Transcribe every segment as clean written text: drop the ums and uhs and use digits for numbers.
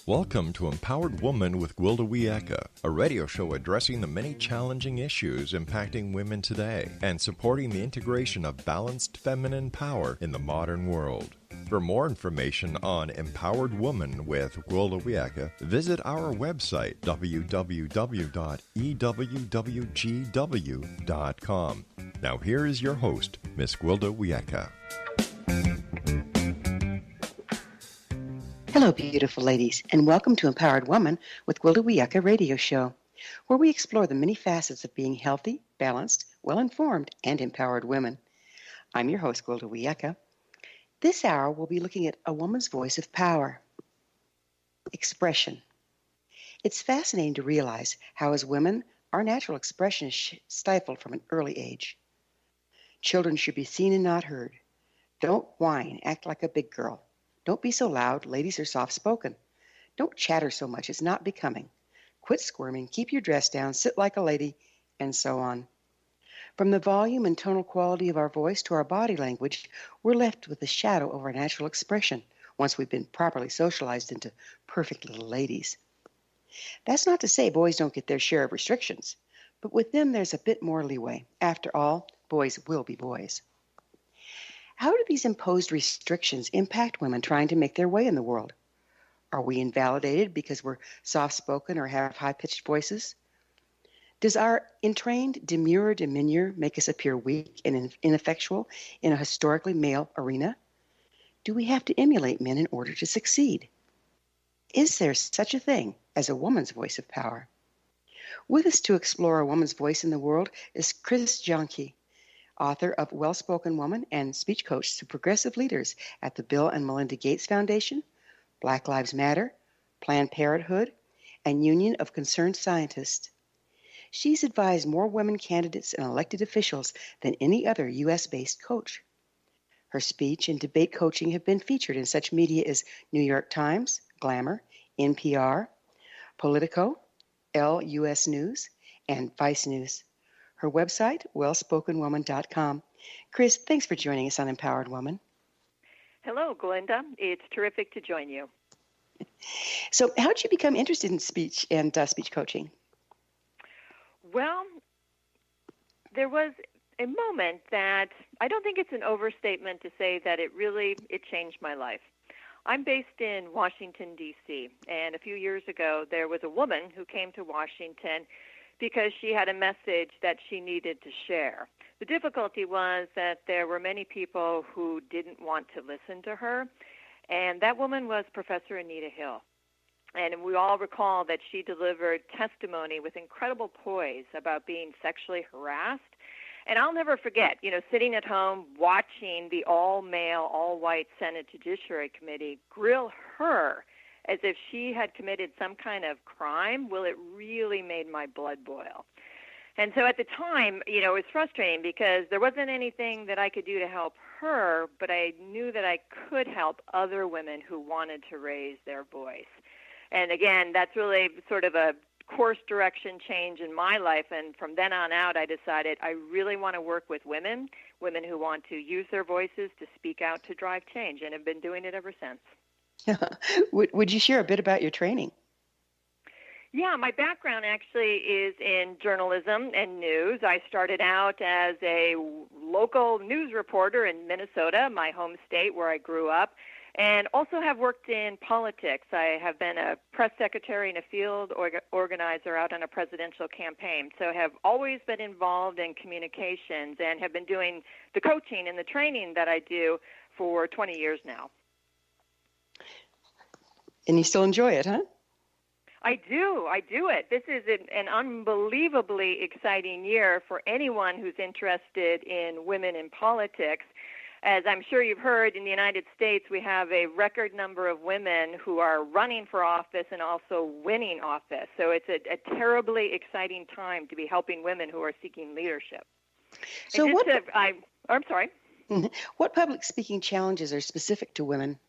Welcome to Empowered Woman with EWWGW, a radio show addressing the many challenging issues impacting women today and supporting the integration of balanced feminine power in the modern world. For more information on Empowered Woman with EWWGW, visit our website www.EWWGW.com. Now here is your host, Miss EWWGW. Hello, beautiful ladies, and welcome to Empowered Woman with EWWGW radio show, where we explore the many facets of being healthy, balanced, well-informed, and empowered women. I'm your host, EWWGW. This hour, we'll be looking at a woman's voice of power. Expression. It's fascinating to realize how, as women, our natural expression is stifled from an early age. Children should be seen and not heard. Don't whine, act like a big girl. Don't be so loud, ladies are soft-spoken. Don't chatter so much, it's not becoming. Quit squirming, keep your dress down, sit like a lady, and so on. From the volume and tonal quality of our voice to our body language, we're left with the shadow of our natural expression once we've been properly socialized into perfect little ladies. That's not to say boys don't get their share of restrictions, but with them there's a bit more leeway. After all, boys will be boys. How do these imposed restrictions impact women trying to make their way in the world? Are we invalidated because we're soft-spoken or have high-pitched voices? Does our entrained demure demeanor make us appear weak and ineffectual in a historically male arena? Do we have to emulate men in order to succeed? Is there such a thing as a woman's voice of power? With us to explore a woman's voice in the world is Jahnke, author of Well-Spoken Woman and speech coach to progressive leaders at the Bill and Melinda Gates Foundation, Black Lives Matter, Planned Parenthood, and Union of Concerned Scientists. She's advised more women candidates and elected officials than any other U.S.-based coach. Her speech and debate coaching have been featured in such media as New York Times, Glamour, NPR, Politico, ELLE, USNews, and Vice News. Her website, wellspokenwoman.com. Chris, thanks for joining us on Empowered Woman. Hello, Glenda. It's terrific to join you. So how did you become interested in speech and speech coaching? Well, there was a moment that I don't think it's an overstatement to say that it changed my life. I'm based in Washington, D.C., and a few years ago there was a woman who came to Washington because she had a message that she needed to share. The difficulty was that there were many people who didn't want to listen to her, and that woman was Professor Anita Hill. And we all recall that she delivered testimony with incredible poise about being sexually harassed. And I'll never forget, sitting at home watching the all-male, all-white Senate Judiciary Committee grill her as if she had committed some kind of crime. Well, it really made my blood boil. And so at the time, it was frustrating because there wasn't anything that I could do to help her, but I knew that I could help other women who wanted to raise their voice. And again, that's really sort of a course direction change in my life. And from then on out, I decided I really want to work with women who want to use their voices to speak out to drive change, and have been doing it ever since. Would you share a bit about your training? Yeah, my background actually is in journalism and news. I started out as a local news reporter in Minnesota, my home state where I grew up, and also have worked in politics. I have been a press secretary and a field organizer out on a presidential campaign, so have always been involved in communications and have been doing the coaching and the training that I do for 20 years now. And you still enjoy it, huh? I do it. This is an unbelievably exciting year for anyone who's interested in women in politics. As I'm sure you've heard, in the United States, we have a record number of women who are running for office and also winning office. So it's a terribly exciting time to be helping women who are seeking leadership. So I'm sorry. What public speaking challenges are specific to women?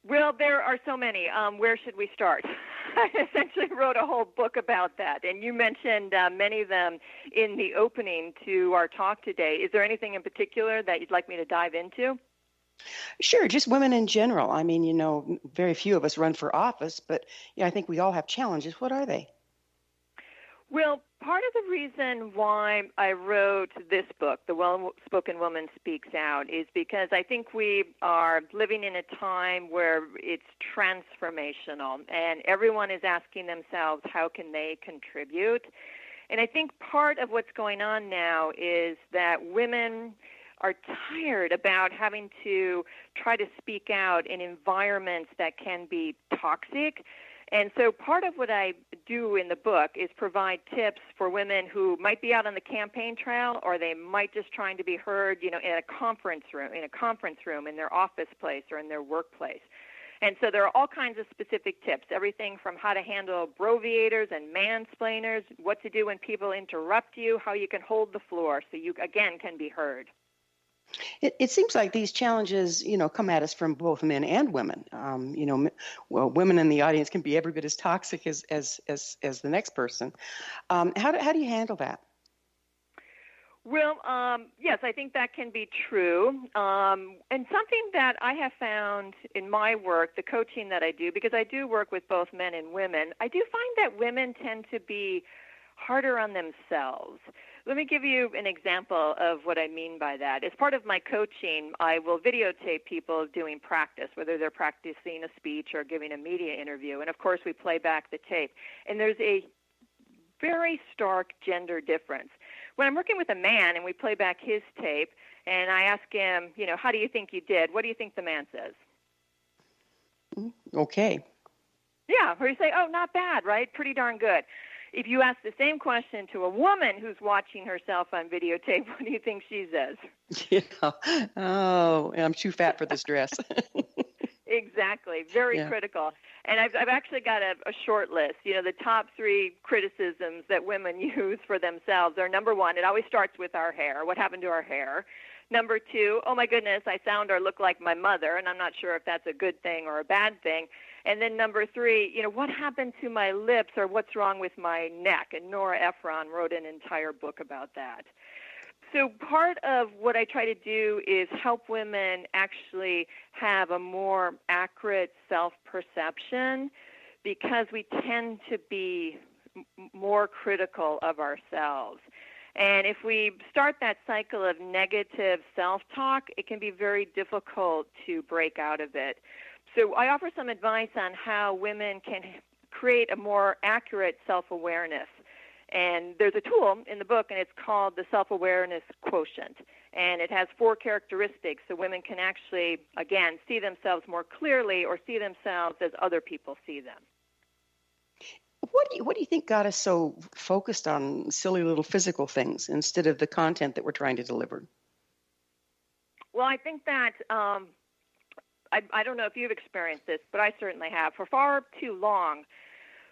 Well, there are so many. Where should we start? I essentially wrote a whole book about that, and you mentioned many of them in the opening to our talk today. Is there anything in particular that you'd like me to dive into? Sure, just women in general. I mean, very few of us run for office, but I think we all have challenges. What are they? Well, part of the reason why I wrote this book, The Well-Spoken Woman Speaks Out, is because I think we are living in a time where it's transformational, and everyone is asking themselves, how can they contribute? And I think part of what's going on now is that women are tired about having to try to speak out in environments that can be toxic. And so part of what I do in the book is provide tips for women who might be out on the campaign trail, or they might just trying to be heard, in a conference room, in their office place or in their workplace. And so there are all kinds of specific tips, everything from how to handle broviators and mansplainers, what to do when people interrupt you, how you can hold the floor so you, again, can be heard. It seems like these challenges, come at us from both men and women. Women in the audience can be every bit as toxic as the next person. How do you handle that? Well, yes, I think that can be true. And something that I have found in my work, the coaching that I do, because I do work with both men and women, I do find that women tend to be harder on themselves. Let me give you an example of what I mean by that. As part of my coaching, I will videotape people doing practice, whether they're practicing a speech or giving a media interview. And, of course, we play back the tape. And there's a very stark gender difference. When I'm working with a man and we play back his tape and I ask him, how do you think you did? What do you think the man says? Okay. Yeah, or you say, oh, not bad, right? Pretty darn good. If you ask the same question to a woman who's watching herself on videotape, what do you think she says? Oh, I'm too fat for this dress. Exactly. Very critical. And I've actually got a short list. The top 3 criticisms that women use for themselves are, number 1, it always starts with our hair. What happened to our hair? Number 2, oh my goodness, I sound or look like my mother, and I'm not sure if that's a good thing or a bad thing. And then number 3, what happened to my lips, or what's wrong with my neck? And Nora Ephron wrote an entire book about that. So part of what I try to do is help women actually have a more accurate self-perception, because we tend to be more critical of ourselves. And if we start that cycle of negative self-talk, it can be very difficult to break out of it. So I offer some advice on how women can create a more accurate self-awareness. And there's a tool in the book, and it's called the Self-Awareness Quotient. And it has 4 characteristics so women can actually, again, see themselves more clearly or see themselves as other people see them. What do you think got us so focused on silly little physical things instead of the content that we're trying to deliver? Well, I think that I don't know if you've experienced this, but I certainly have. For far too long,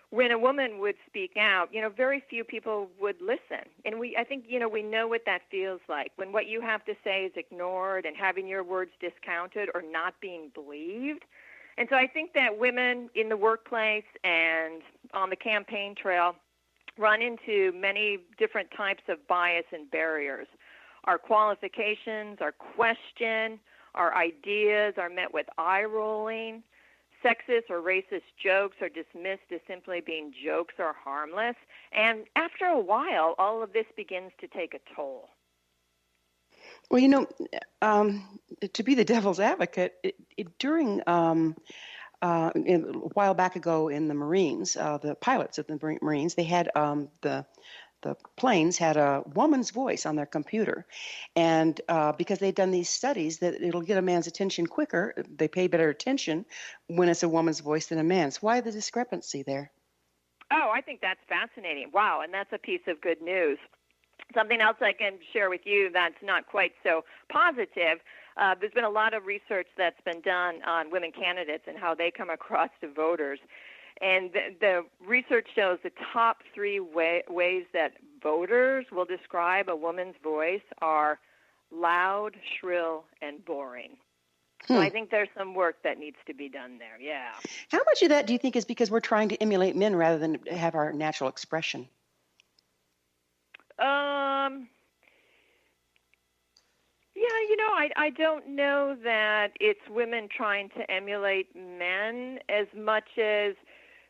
when a woman would speak out, very few people would listen. And I think we know what that feels like, when what you have to say is ignored and having your words discounted or not being believed. And so I think that women in the workplace and on the campaign trail run into many different types of bias and barriers. Our qualifications are questioned, our ideas are met with eye-rolling, sexist or racist jokes are dismissed as simply being jokes or harmless, and after a while, all of this begins to take a toll. Well, to be the devil's advocate, during a while back ago in the Marines, the pilots of the Marines, they had the planes had a woman's voice on their computer, and because they'd done these studies that it'll get a man's attention quicker, they pay better attention when it's a woman's voice than a man's. Why the discrepancy there? Oh, I think that's fascinating. Wow, and that's a piece of good news. Something else I can share with you that's not quite so positive, there's been a lot of research that's been done on women candidates and how they come across to voters. And the research shows the top 3 ways that voters will describe a woman's voice are loud, shrill, and boring. So I think there's some work that needs to be done there, yeah. How much of that do you think is because we're trying to emulate men rather than have our natural expression? Yeah, I don't know that it's women trying to emulate men as much as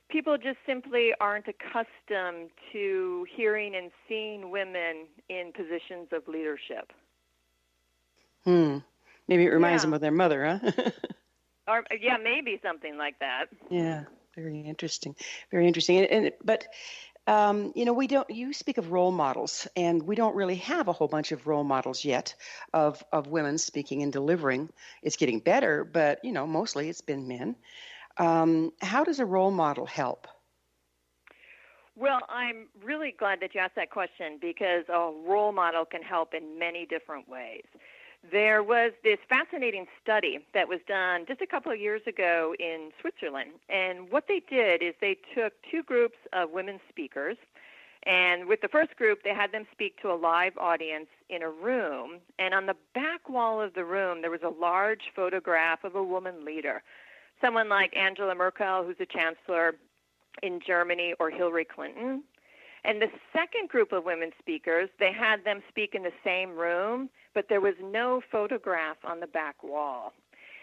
people just simply aren't accustomed to hearing and seeing women in positions of leadership. Maybe it reminds them of their mother, huh? Or maybe something like that. Yeah, very interesting. Very interesting. But we don't. You speak of role models, and we don't really have a whole bunch of role models yet of women speaking and delivering. It's getting better, but mostly it's been men. How does a role model help? Well, I'm really glad that you asked that question, because a role model can help in many different ways. There was this fascinating study that was done just a couple of years ago in Switzerland. And what they did is they took two groups of women speakers. And with the first group, they had them speak to a live audience in a room. And on the back wall of the room, there was a large photograph of a woman leader, someone like Angela Merkel, who's a chancellor in Germany, or Hillary Clinton. And the second group of women speakers, they had them speak in the same room, but there was no photograph on the back wall.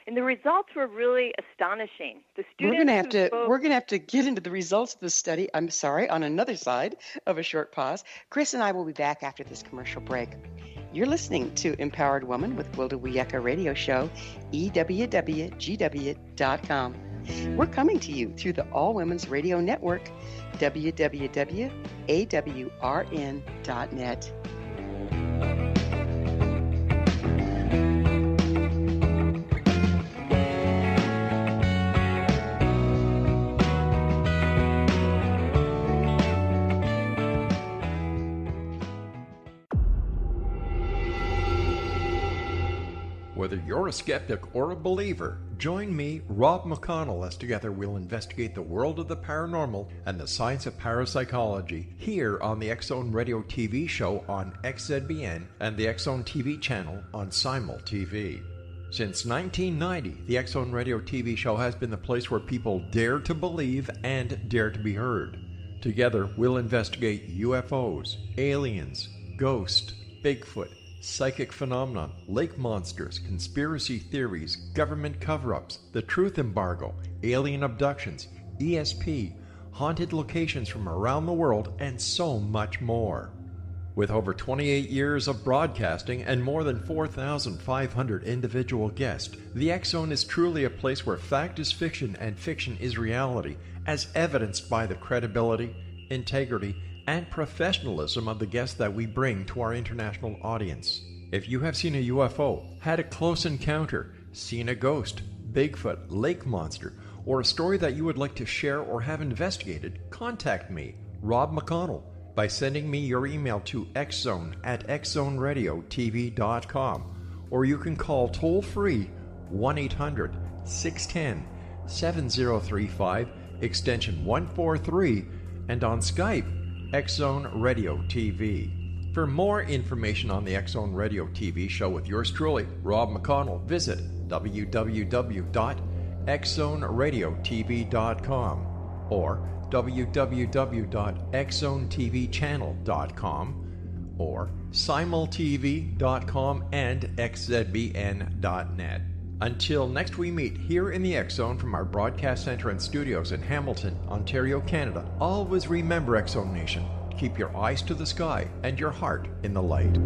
And the results were really astonishing. The students we're going to have to get into the results of the study, I'm sorry, on another side of a short pause. Chris and I will be back after this commercial break. You're listening to Empowered Woman with Gwilda Wiyaka radio show, EWWGW.com. We're coming to you through the All Women's Radio Network, www.awrn.net. Whether you're a skeptic or a believer, join me, Rob McConnell, as together we'll investigate the world of the paranormal and the science of parapsychology here on the X-Zone Radio TV show on XZBN and the X-Zone TV channel on Simul TV. Since 1990, the X-Zone Radio TV show has been the place where people dare to believe and dare to be heard. Together, we'll investigate UFOs, aliens, ghosts, Bigfoot, psychic phenomenon, lake monsters, conspiracy theories, government cover-ups, the truth embargo, alien abductions, ESP, haunted locations from around the world, and so much more. With over 28 years of broadcasting and more than 4,500 individual guests, the X-Zone is truly a place where fact is fiction and fiction is reality, as evidenced by the credibility, integrity, and professionalism of the guests that we bring to our international audience. If you have seen a UFO, had a close encounter, seen a ghost, Bigfoot, lake monster, or a story that you would like to share or have investigated, contact me, Rob McConnell, by sending me your email to xzone@xzoneradiotv.com, or you can call toll-free 1-800-610-7035, extension 143, and on Skype, X-Zone Radio TV. For more information on the X-Zone Radio TV show with yours truly, Rob McConnell, visit www.xzoneradiotv.com or www.xzonetvchannel.com or simultv.com and xzbn.net. Until next we meet here in the X-Zone from our broadcast center and studios in Hamilton, Ontario, Canada, always remember, X-Zone Nation, keep your eyes to the sky and your heart in the light.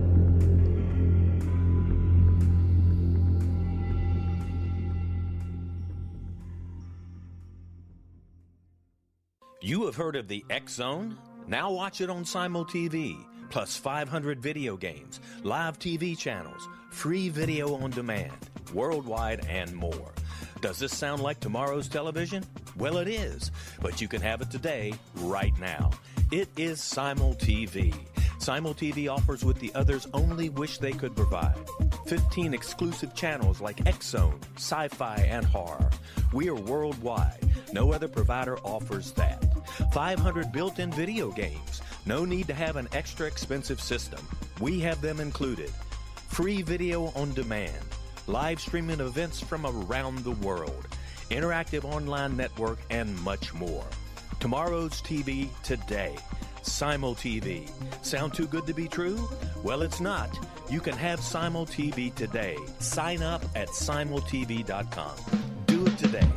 You have heard of the X-Zone? Now watch it on Simul TV, plus 500 video games, live TV channels, free video on demand, worldwide, and more. Does this sound like tomorrow's television? Well, it is, but you can have it today, right now. It is Simul TV. Simul TV offers what the others only wish they could provide. 15 exclusive channels like X-Zone, Sci-Fi, and Horror. We are worldwide. No other provider offers that. 500 built-in video games. No need to have an extra expensive system. We have them included. Free video on demand. Live streaming events from around the world. Interactive online network, and much more. Tomorrow's TV today. Simul TV. Sound too good to be true? Well, it's not. You can have Simul TV today. Sign up at simultv.com. Do it today.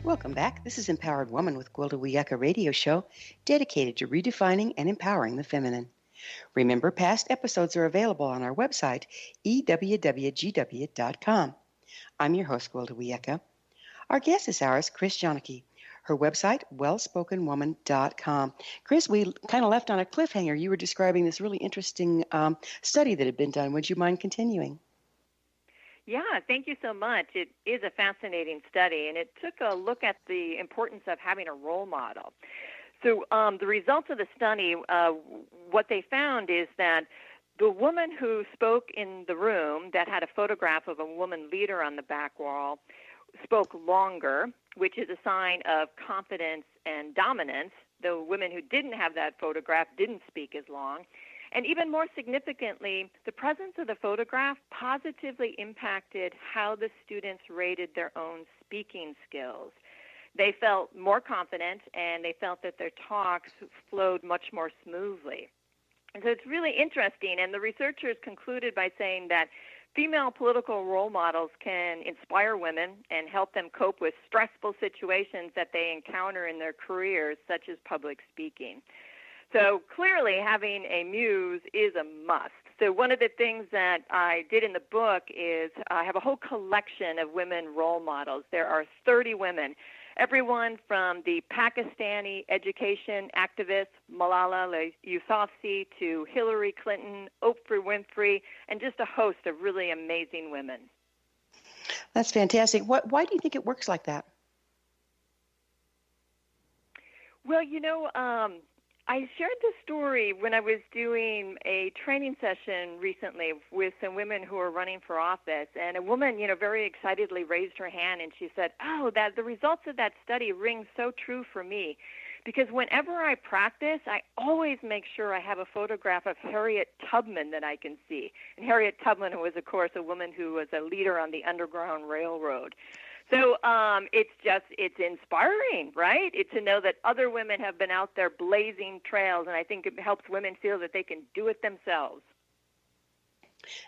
Welcome back. This is Empowered Woman with ELLE radio show dedicated to redefining and empowering the feminine. Remember, past episodes are available on our website, EWWGW.com. I'm your host, ELLE. Our guest this hour is Chris Jahnke. Her website, wellspokenwoman.com. Chris, we kind of left on a cliffhanger. You were describing this really interesting study that had been done. Would you mind continuing? Yeah, thank you so much. It is a fascinating study, and it took a look at the importance of having a role model. So the results of the study, what they found is that the woman who spoke in the room that had a photograph of a woman leader on the back wall spoke longer, which is a sign of confidence and dominance. The women who didn't have that photograph didn't speak as long. And even more significantly, the presence of the photograph positively impacted how the students rated their own speaking skills. They felt more confident, and they felt that their talks flowed much more smoothly. And so it's really interesting, and the researchers concluded by saying that female political role models can inspire women and help them cope with stressful situations that they encounter in their careers, such as public speaking. So clearly having a muse is a must. So one of the things that I did in the book is I have a whole collection of women role models. There are 30 women, everyone from the Pakistani education activist Malala Yousafzai to Hillary Clinton, Oprah Winfrey, and just a host of really amazing women. That's fantastic. Why do you think it works like that? Well, I shared this story when I was doing a training session recently with some women who are running for office, and a woman, very excitedly raised her hand, and she said, that the results of that study ring so true for me, because whenever I practice, I always make sure I have a photograph of Harriet Tubman that I can see. And Harriet Tubman was, of course, a woman who was a leader on the Underground Railroad. So it's inspiring, right? It's to know that other women have been out there blazing trails, and I think it helps women feel that they can do it themselves.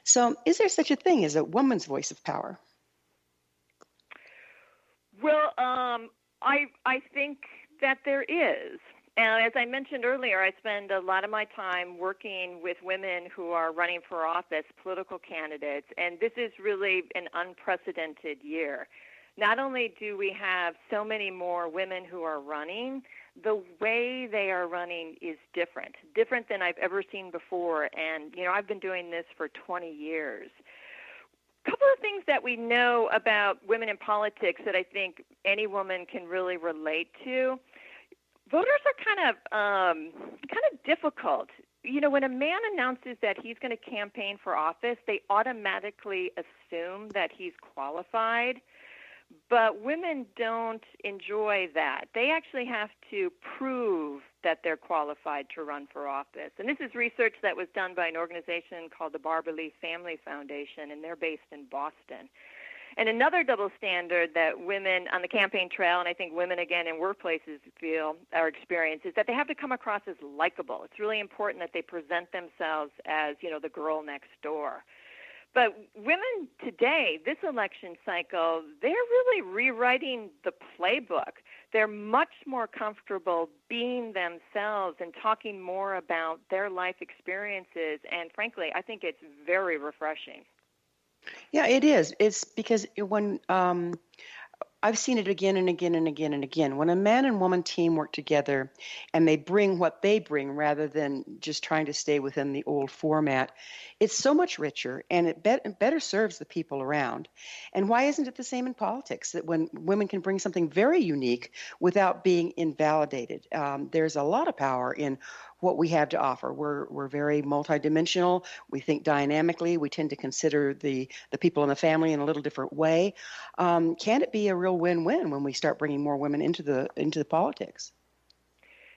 So is there such a thing as a woman's voice of power? Well, I think that there is. And as I mentioned earlier, I spend a lot of my time working with women who are running for office, political candidates, and this is really an unprecedented year. Not only do we have so many more women who are running, the way they are running is different than I've ever seen before. And, I've been doing this for 20 years. A couple of things that we know about women in politics that I think any woman can really relate to. Voters are kind of difficult. When a man announces that he's going to campaign for office, they automatically assume that he's qualified. But women don't enjoy that. They actually have to prove that they're qualified to run for office. And this is research that was done by an organization called the Barbara Lee Family Foundation, and they're based in Boston. And another double standard that women on the campaign trail, and I think women, again, in workplaces feel or experience, is that they have to come across as likable. It's really important that they present themselves as, the girl next door. But women today, this election cycle, they're really rewriting the playbook. They're much more comfortable being themselves and talking more about their life experiences. And frankly, I think it's very refreshing. Yeah, it is. It's because when I've seen it again and again and again and again. When a man and woman team work together and they bring what they bring rather than just trying to stay within the old format, it's so much richer and it better serves the people around. And why isn't it the same in politics, that when women can bring something very unique without being invalidated? There's a lot of power in what we have to offer. We're very multidimensional. We think dynamically. We tend to consider the people in the family in a little different way. Can it be a real win-win when we start bringing more women into the politics?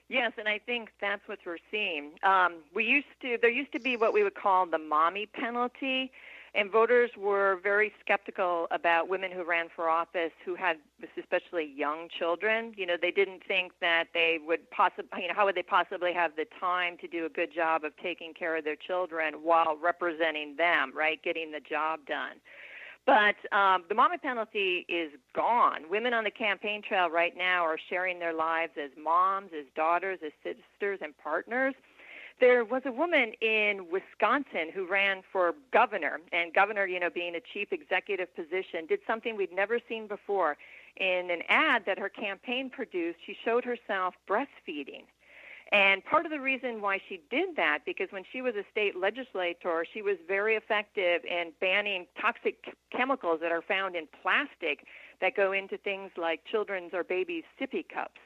Yes, and I think that's what we're seeing. There used to be what we would call the mommy penalty, And voters were very skeptical about women who ran for office who had especially young children. They didn't think that they would possibly, how would they possibly have the time to do a good job of taking care of their children while representing them, right, getting the job done. But the mama penalty is gone. Women on the campaign trail right now are sharing their lives as moms, as daughters, as sisters, and partners. There was a woman in Wisconsin who ran for governor, and governor, being a chief executive position, did something we'd never seen before. In an ad that her campaign produced, she showed herself breastfeeding. And part of the reason why she did that, because when she was a state legislator, she was very effective in banning toxic chemicals that are found in plastic that go into things like children's or babies' sippy cups.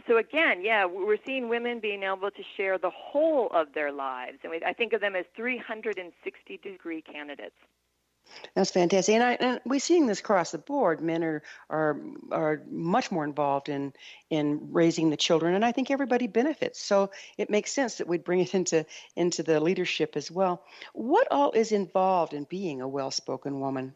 So again, we're seeing women being able to share the whole of their lives. And I think of them as 360-degree candidates. That's fantastic. And we're seeing this across the board. Men are much more involved in raising the children, and I think everybody benefits. So it makes sense that we'd bring it into the leadership as well. What all is involved in being a well-spoken woman?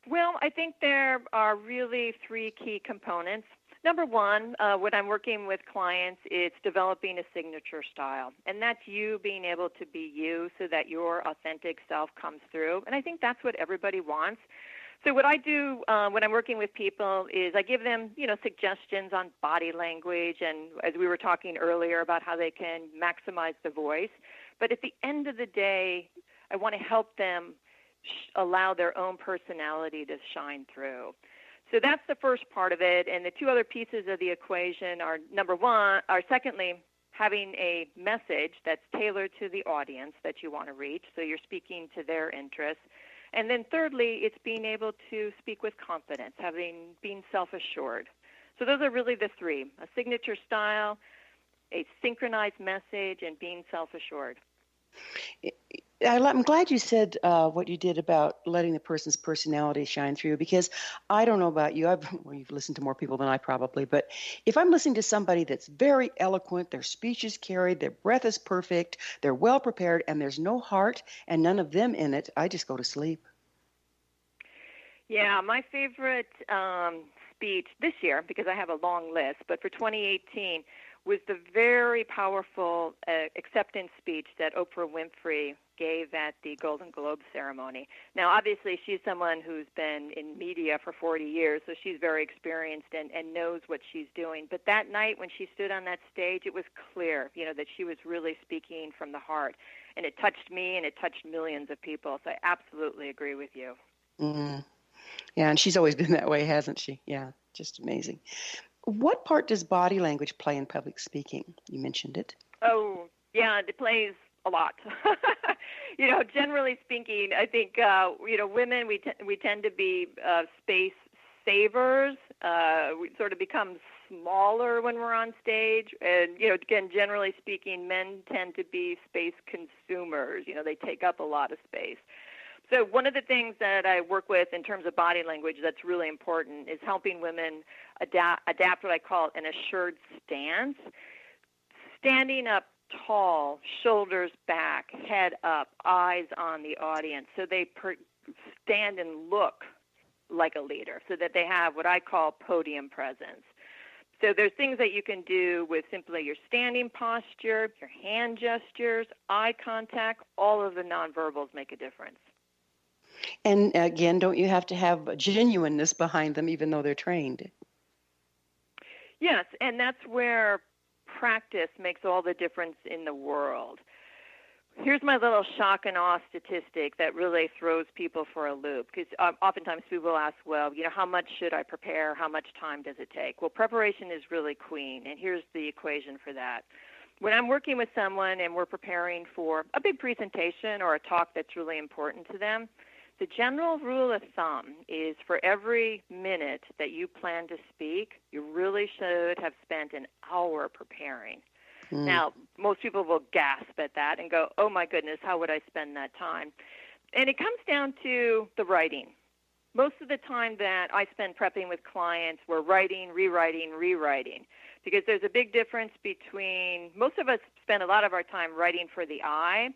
Well, I think there are really three key components. Number one, when I'm working with clients, it's developing a signature style. And that's you being able to be you so that your authentic self comes through. And I think that's what everybody wants. So what I do when I'm working with people is I give them, suggestions on body language, and as we were talking earlier about how they can maximize the voice. But at the end of the day, I want to help them allow their own personality to shine through. So that's the first part of it, and the two other pieces of the equation are secondly, having a message that's tailored to the audience that you want to reach, so you're speaking to their interests. And then thirdly, it's being able to speak with confidence, being self-assured. So those are really the three: a signature style, a synchronized message, and being self-assured. I'm glad you said what you did about letting the person's personality shine through, because I don't know about you. You've listened to more people than I probably, but if I'm listening to somebody that's very eloquent, their speech is carried, their breath is perfect, they're well prepared, and there's no heart and none of them in it, I just go to sleep. Yeah, my favorite speech this year, because I have a long list, but for 2018, was the very powerful acceptance speech that Oprah Winfrey gave at the Golden Globe ceremony. Now, obviously, she's someone who's been in media for 40 years, so she's very experienced and knows what she's doing. But that night when she stood on that stage, it was clear, that she was really speaking from the heart. And it touched me and it touched millions of people. So I absolutely agree with you. Mm-hmm. Yeah, and she's always been that way, hasn't she? Yeah, just amazing. What part does body language play in public speaking? You mentioned it. Oh, yeah, it plays a lot. Generally speaking, I think, women, we tend to be space savers. We sort of become smaller when we're on stage. And, again, generally speaking, men tend to be space consumers. They take up a lot of space. So one of the things that I work with in terms of body language that's really important is helping women adapt what I call an assured stance, standing up tall, shoulders back, head up, eyes on the audience, so they stand and look like a leader, so that they have what I call podium presence. So there's things that you can do with simply your standing posture, your hand gestures, eye contact. All of the nonverbals make a difference. And again, don't you have to have genuineness behind them, even though they're trained? Yes, and that's where practice makes all the difference in the world. Here's my little shock and awe statistic that really throws people for a loop, because oftentimes people ask, well, how much should I prepare? How much time does it take? Well, preparation is really queen, and here's the equation for that. When I'm working with someone and we're preparing for a big presentation or a talk that's really important to them, the general rule of thumb is for every minute that you plan to speak, you really should have spent an hour preparing. Now, most people will gasp at that and go, oh, my goodness, how would I spend that time? And it comes down to the writing. Most of the time that I spend prepping with clients, we're writing, rewriting, because there's a big difference between, most of us spend a lot of our time writing for the eye,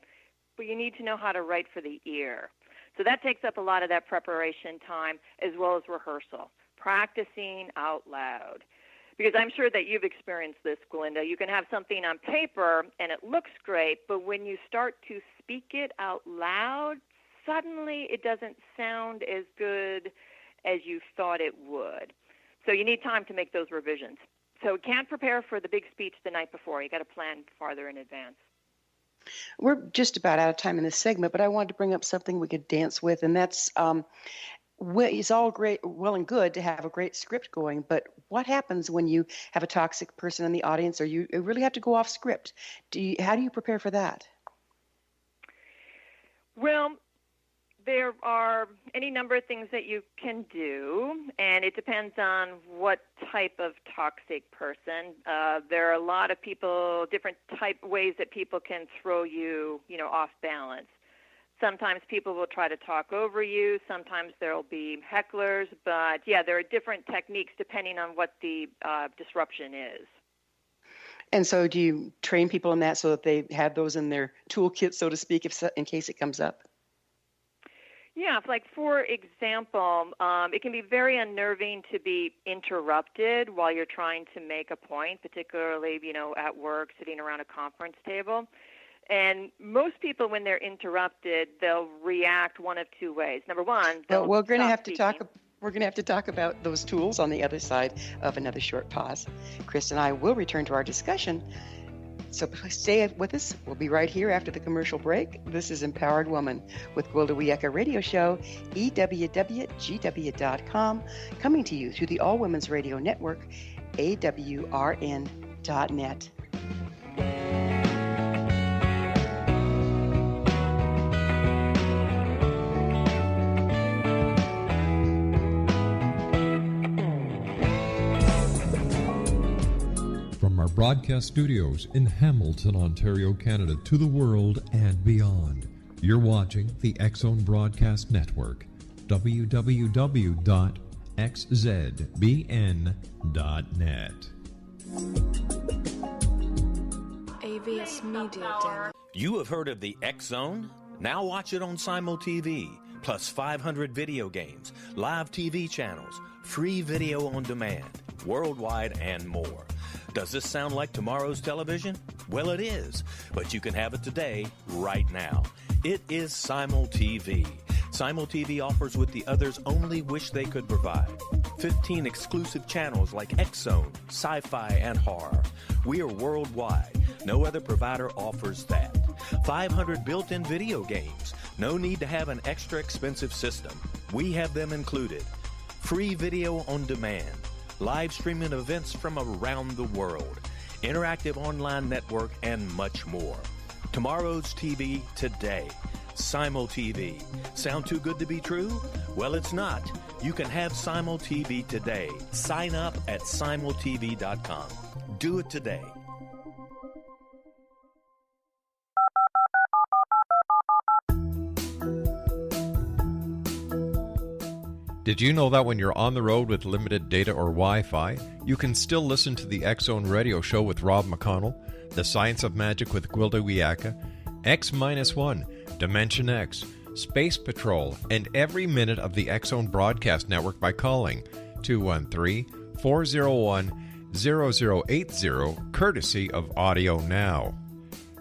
but you need to know how to write for the ear. So that takes up a lot of that preparation time as well as rehearsal, practicing out loud. Because I'm sure that you've experienced this, Melinda. You can have something on paper and it looks great, but when you start to speak it out loud, suddenly it doesn't sound as good as you thought it would. So you need time to make those revisions. So you can't prepare for the big speech the night before. You got to plan farther in advance. We're just about out of time in this segment, but I wanted to bring up something we could dance with, and that's it's all great, well and good to have a great script going, but what happens when you have a toxic person in the audience, or you really have to go off script? How do you prepare for that? Well, there are any number of things that you can do, and it depends on what type of toxic person. There are a lot of people, different ways that people can throw you, off balance. Sometimes people will try to talk over you. Sometimes there will be hecklers. But, yeah, there are different techniques depending on what the disruption is. And so do you train people in that so that they have those in their toolkit, so to speak, in case it comes up? Yeah, for example, it can be very unnerving to be interrupted while you're trying to make a point, particularly, at work, sitting around a conference table. And most people, when they're interrupted, they'll react one of two ways. Number one, we're going to have to talk. We're going to have to talk about those tools on the other side of another short pause. Chris and I will return to our discussion. So stay with us. We'll be right here after the commercial break. This is Empowered Woman with Gwilda Wiyaka Radio Show, EWWGW.com, coming to you through the All Women's Radio Network, AWRN.net. Our broadcast studios in Hamilton, Ontario, Canada, to the world and beyond. You're watching the X-Zone Broadcast Network, www.xzbn.net. AVS Media Den. You have heard of the X-Zone? Now watch it on Simul TV, plus 500 video games, live TV channels, free video on demand, worldwide, and more. Does this sound like tomorrow's television? Well, it is, but you can have it today, right now. It is Simul TV. Simul TV offers what the others only wish they could provide. 15 exclusive channels like X-Zone, sci-fi, and horror. We are worldwide. No other provider offers that. 500 built-in video games. No need to have an extra expensive system. We have them included. Free video on demand. Live streaming events from around the world, interactive online network, and much more. Tomorrow's TV today. Simul TV. Sound too good to be true? Well, it's not. You can have Simul TV today. Sign up at simultv.com. Do it today. Did you know that when you're on the road with limited data or Wi-Fi, you can still listen to the X-Zone Radio Show with Rob McConnell, The Science of Magic with Gwilda Wiyaka, X-1, Dimension X, Space Patrol, and every minute of the X-Zone Broadcast Network by calling 213-401-0080, courtesy of Audio Now.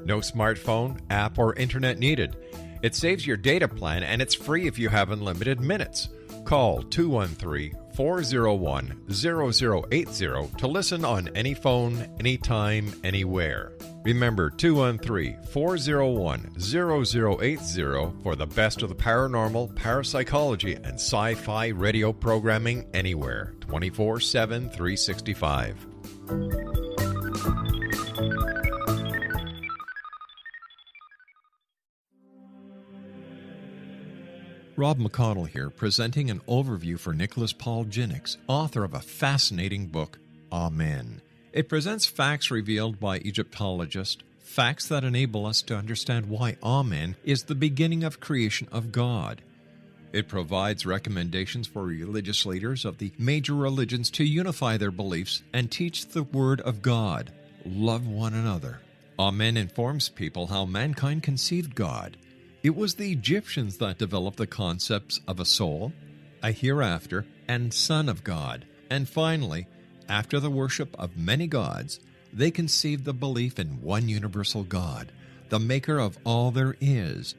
No smartphone, app, or internet needed. It saves your data plan, and it's free if you have unlimited minutes. Call 213-401-0080 to listen on any phone, anytime, anywhere. Remember 213-401-0080 for the best of the paranormal, parapsychology, and sci-fi radio programming anywhere, 24/7, 365. Rob McConnell here, presenting an overview for Nicholas Paul Jennings, author of a fascinating book, Amen. It presents facts revealed by Egyptologists, facts that enable us to understand why Amen is the beginning of creation of God. It provides recommendations for religious leaders of the major religions to unify their beliefs and teach the Word of God. Love one another. Amen informs people how mankind conceived God, It was the Egyptians that developed the concepts of a soul, a hereafter, and Son of God. And finally, after the worship of many gods, they conceived the belief in one universal God, the maker of all there is.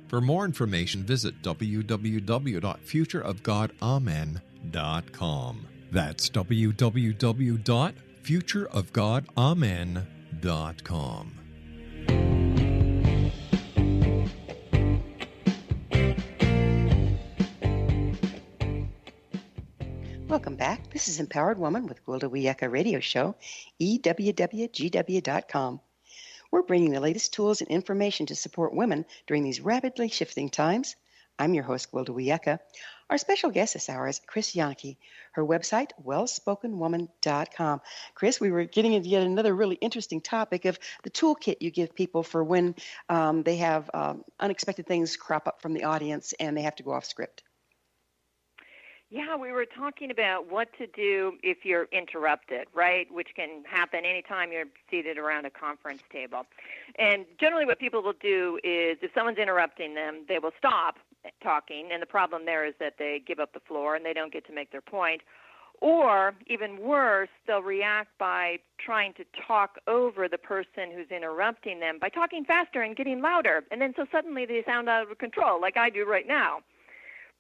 For more information, visit www.futureofgodamen.com. That's www.futureofgodamen.com. Welcome back. This is Empowered Woman with ELLE radio show, EWWGW.com. We're bringing the latest tools and information to support women during these rapidly shifting times. I'm your host, ELLE. Our special guest this hour is Chris Jahnke. Her website, wellspokenwoman.com. Chris, we were getting into yet another really interesting topic of the toolkit you give people for when they have unexpected things crop up from the audience and they have to go off script. Yeah, we were talking about what to do if you're interrupted, right, which can happen anytime you're seated around a conference table. And generally what people will do is if someone's interrupting them, they will stop talking, and the problem there is that they give up the floor and they don't get to make their point. Or, even worse, they'll react by trying to talk over the person who's interrupting them by talking faster and getting louder, and then so suddenly they sound out of control, like I do right now.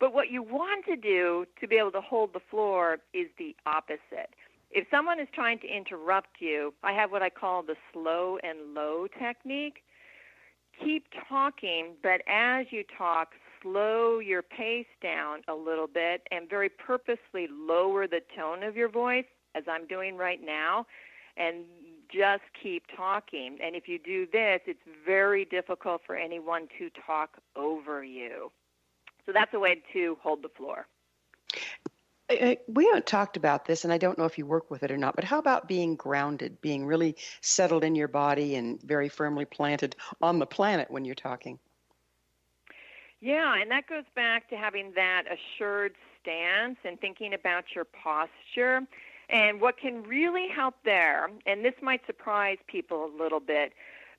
But what you want to do to be able to hold the floor is the opposite. If someone is trying to interrupt you, I have what I call the slow and low technique. Keep talking, but as you talk, slow your pace down a little bit and very purposely lower the tone of your voice, as I'm doing right now, and just keep talking. And if you do this, it's very difficult for anyone to talk over you. So that's a way to hold the floor. We haven't talked about this, and I don't know if you work with it or not, but how about being grounded, being really settled in your body and very firmly planted on the planet when you're talking? Yeah, and that goes back to having that assured stance and thinking about your posture. And what can really help there, and this might surprise people a little bit,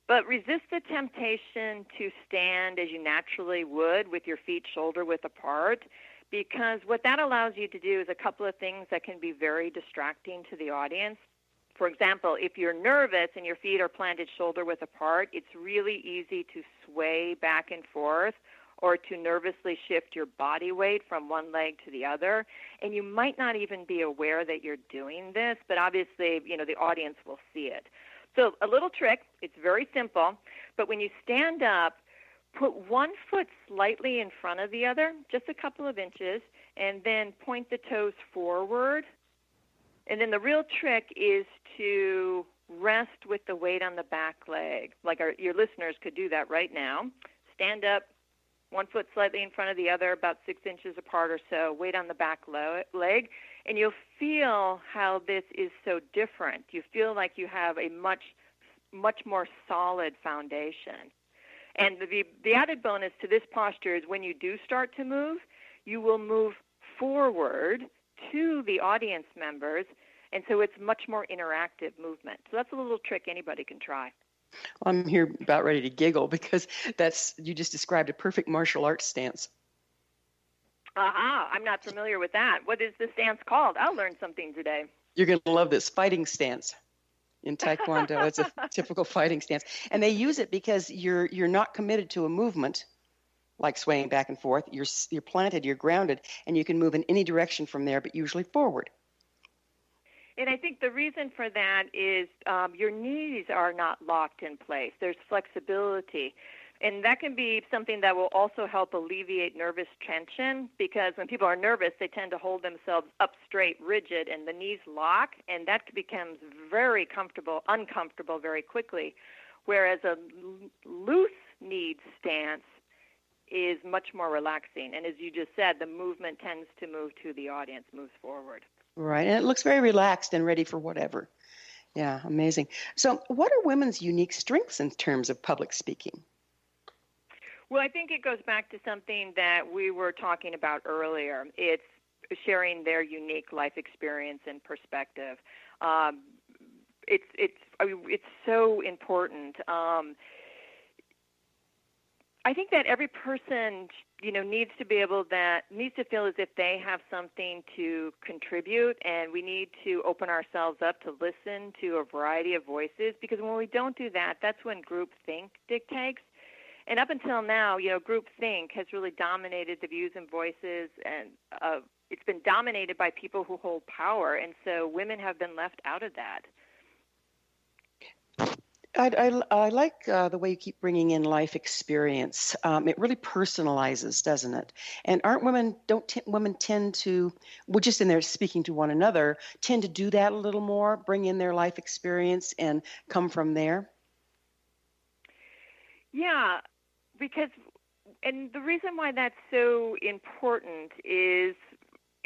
but resist the temptation to stand as you naturally would with your feet shoulder-width apart, because what that allows you to do is a couple of things that can be very distracting to the audience. For example, if you're nervous and your feet are planted shoulder-width apart, it's really easy to sway back and forth or to nervously shift your body weight from one leg to the other. And you might not even be aware that you're doing this, but obviously, the audience will see it. So a little trick, it's very simple, but when you stand up, put one foot slightly in front of the other, just a couple of inches, and then point the toes forward. And then the real trick is to rest with the weight on the back leg. Like your listeners could do that right now. Stand up, one foot slightly in front of the other, about 6 inches apart or so, weight on the back leg, and you'll feel how this is so different. You feel like you have a much more solid foundation. And the added bonus to this posture is when you do start to move, you will move forward to the audience members, and so it's much more interactive movement. So that's a little trick anybody can try. I'm here about ready to giggle because you just described a perfect martial arts stance. Aha, I'm not familiar with that. What is the stance called? I'll learn something today. You're going to love this fighting stance. In Taekwondo, it's a typical fighting stance. And they use it because you're not committed to a movement like swaying back and forth. You're planted, you're grounded, and you can move in any direction from there, but usually forward. And I think the reason for that is your knees are not locked in place. There's flexibility. And that can be something that will also help alleviate nervous tension, because when people are nervous, they tend to hold themselves up straight, rigid, and the knees lock, and that becomes very uncomfortable very quickly, whereas a loose kneed stance is much more relaxing. And as you just said, the movement tends to move to the audience, moves forward. Right, and it looks very relaxed and ready for whatever. Yeah, amazing. So what are women's unique strengths in terms of public speaking? Well, I think it goes back to something that we were talking about earlier. It's sharing their unique life experience and perspective. It's so important. I think that every person, needs to feel as if they have something to contribute, and we need to open ourselves up to listen to a variety of voices, because when we don't do that, that's when groupthink dictates. And up until now, groupthink has really dominated the views and voices, and it's been dominated by people who hold power, and so women have been left out of that. I like the way you keep bringing in life experience. It really personalizes, doesn't it? And aren't women tend to, well, just in there speaking to one another, tend to do that a little more, bring in their life experience and come from there? Yeah, and the reason why that's so important is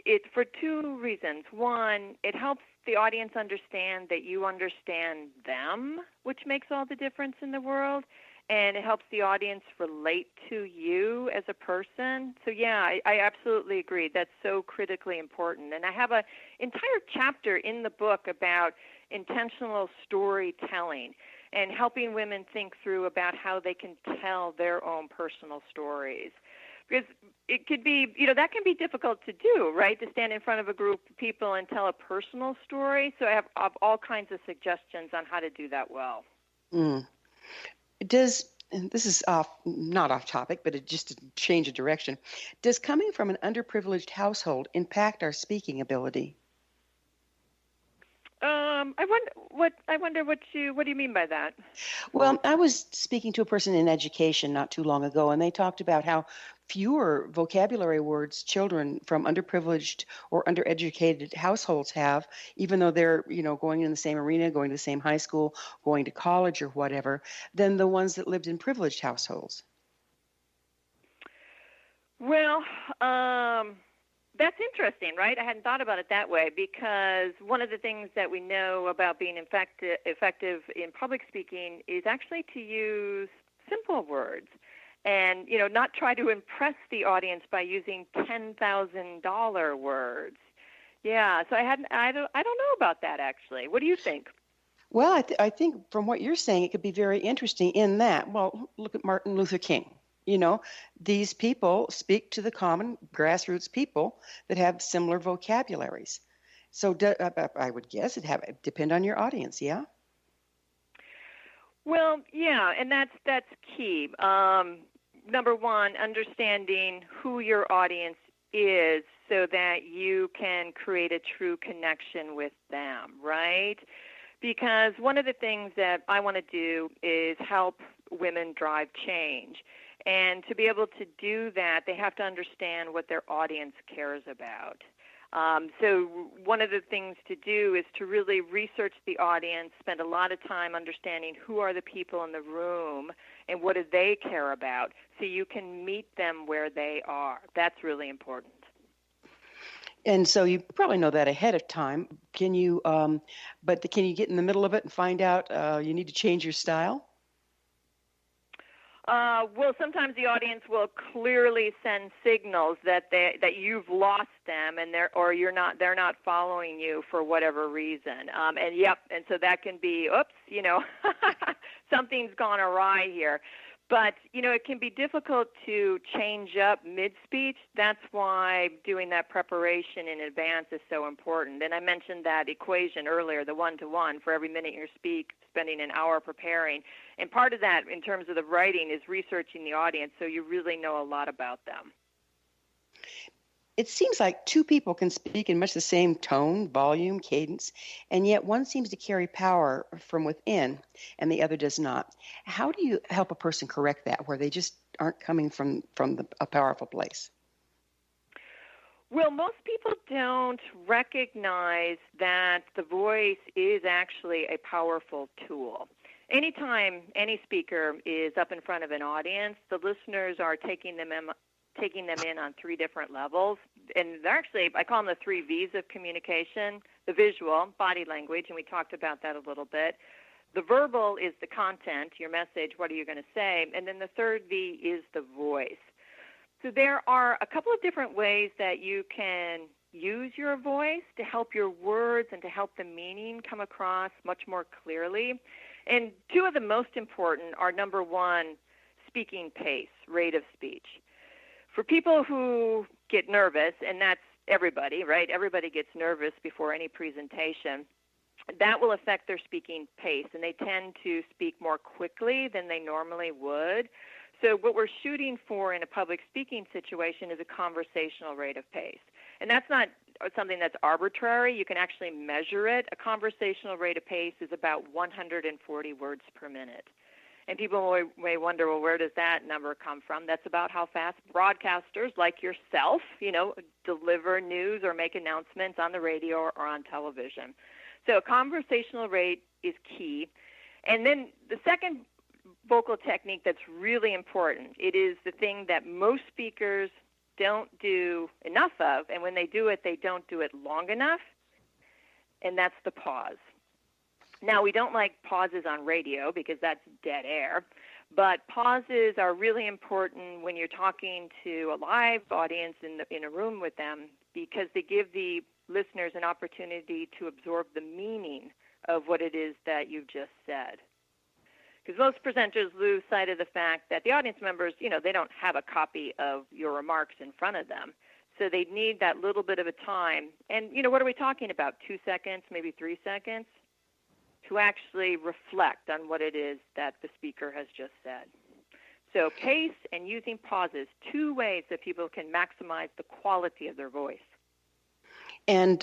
it's for two reasons. One, it helps the audience understand that you understand them, which makes all the difference in the world, and it helps the audience relate to you as a person. So yeah, I absolutely agree. That's so critically important. And I have an entire chapter in the book about intentional storytelling and helping women think through about how they can tell their own personal stories. Because it could be, that can be difficult to do, right, to stand in front of a group of people and tell a personal story. So I have all kinds of suggestions on how to do that well. And this is not off topic, but just to change of direction, does coming from an underprivileged household impact our speaking ability? I wonder what do you mean by that? Well, I was speaking to a person in education not too long ago, and they talked about how fewer vocabulary words children from underprivileged or undereducated households have, even though they're, going in the same arena, going to the same high school, going to college or whatever, than the ones that lived in privileged households. Well, that's interesting, right? I hadn't thought about it that way, because one of the things that we know about being effective in public speaking is actually to use simple words and, not try to impress the audience by using $10,000 words. Yeah, so I don't know about that, actually. What do you think? Well, I think from what you're saying, it could be very interesting in that, well, look at Martin Luther King. These people speak to the common grassroots people that have similar vocabularies. So I would guess it'd depend on your audience, yeah? Well, yeah, and that's key. Number one, understanding who your audience is so that you can create a true connection with them, right? Because one of the things that I want to do is help women drive change. And to be able to do that, they have to understand what their audience cares about. So one of the things to do is to really research the audience, spend a lot of time understanding who are the people in the room and what do they care about, so you can meet them where they are. That's really important. And so you probably know that ahead of time. Can you get in the middle of it and find out you need to change your style? Well, sometimes the audience will clearly send signals that you've lost them, and they're not following you for whatever reason. And so that can be, something's gone awry here. But, it can be difficult to change up mid-speech. That's why doing that preparation in advance is so important. And I mentioned that equation earlier, the 1-to-1. For every minute you speak, spending an hour preparing. And part of that, in terms of the writing, is researching the audience so you really know a lot about them. It seems like two people can speak in much the same tone, volume, cadence, and yet one seems to carry power from within and the other does not. How do you help a person correct that, where they just aren't coming from a powerful place? Well, most people don't recognize that the voice is actually a powerful tool. Anytime any speaker is up in front of an audience, the listeners are taking them in on three different levels. And they're actually, I call them the 3 V's of communication: the visual, body language, and we talked about that a little bit. The verbal is the content, your message, what are you going to say? And then the third V is the voice. So there are a couple of different ways that you can use your voice to help your words and to help the meaning come across much more clearly. And two of the most important are, number one, speaking pace, rate of speech. For people who get nervous, and that's everybody, right? Everybody gets nervous before any presentation. That will affect their speaking pace, and they tend to speak more quickly than they normally would. So what we're shooting for in a public speaking situation is a conversational rate of pace. And that's not something that's arbitrary. You can actually measure it. A conversational rate of pace is about 140 words per minute. And people may wonder, well, where does that number come from? That's about how fast broadcasters like yourself, deliver news or make announcements on the radio or on television. So a conversational rate is key. And then the second vocal technique that's really important, it is the thing that most speakers don't do enough of, and when they do it, they don't do it long enough, and that's the pause. Now, we don't like pauses on radio because that's dead air, but pauses are really important when you're talking to a live audience in a room with them because they give the listeners an opportunity to absorb the meaning of what it is that you've just said. Because most presenters lose sight of the fact that the audience members, they don't have a copy of your remarks in front of them. So they need that little bit of a time. And, what are we talking about? 2 seconds, maybe 3 seconds? To actually reflect on what it is that the speaker has just said. So pace and using pauses, 2 ways that people can maximize the quality of their voice. And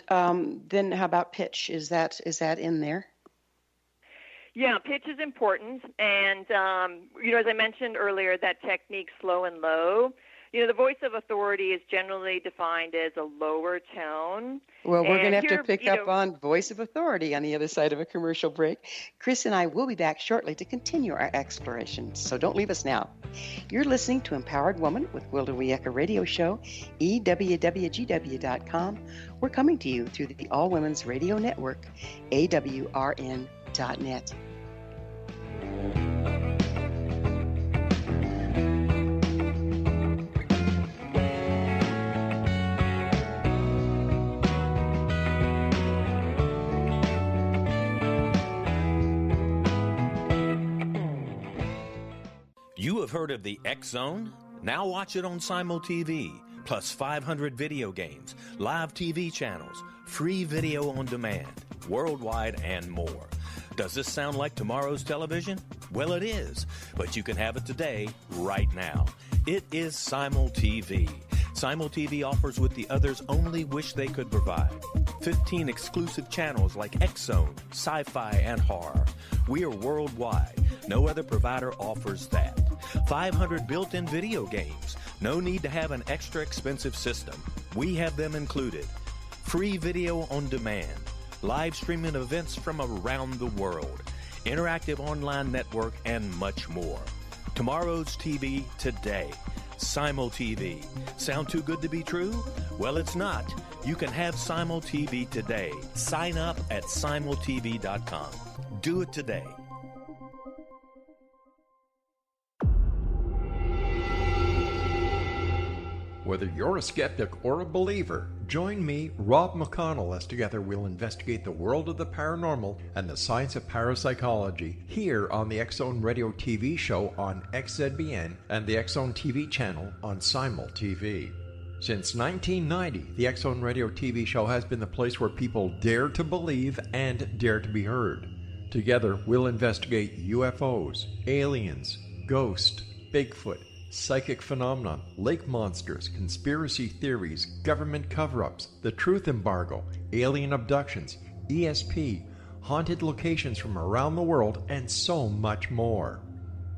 then how about pitch? Is that in there? Yeah, pitch is important. And, as I mentioned earlier, that technique, slow and low, the voice of authority is generally defined as a lower tone. Well, we're going to have to pick up on voice of authority on the other side of a commercial break. Chris and I will be back shortly to continue our exploration, so don't leave us now. You're listening to Empowered Woman with Gwilda Wiyaka radio show, EWWGW.com. We're coming to you through the All Women's Radio Network, AWRN.net. You have heard of the X Zone? Now watch it on Simul TV, plus 500 video games, live TV channels, free video on demand, worldwide, and more. Does this sound like tomorrow's television? Well, it is, but you can have it today, right now. It is Simul TV. Simul TV offers what the others only wish they could provide. 15 exclusive channels like X Zone, sci-fi, and horror. We are worldwide. No other provider offers that. 500 built-in video games. No need to have an extra expensive system. We have them included. Free video on demand. Live streaming events from around the world. Interactive online network, and much more. Tomorrow's TV today. Simul TV. Sound too good to be true? Well, it's not. You can have Simul TV today. Sign up at simultv.com. Do it today. Whether you're a skeptic or a believer, join me, Rob McConnell, as together we'll investigate the world of the paranormal and the science of parapsychology here on the X Zone Radio TV show on XZBN and the X Zone TV channel on Simul TV. Since 1990, the X Zone Radio TV show has been the place where people dare to believe and dare to be heard. Together, we'll investigate UFOs, aliens, ghosts, Bigfoot, psychic phenomenon, lake monsters, conspiracy theories, government cover-ups, the truth embargo, alien abductions, ESP, haunted locations from around the world, and so much more.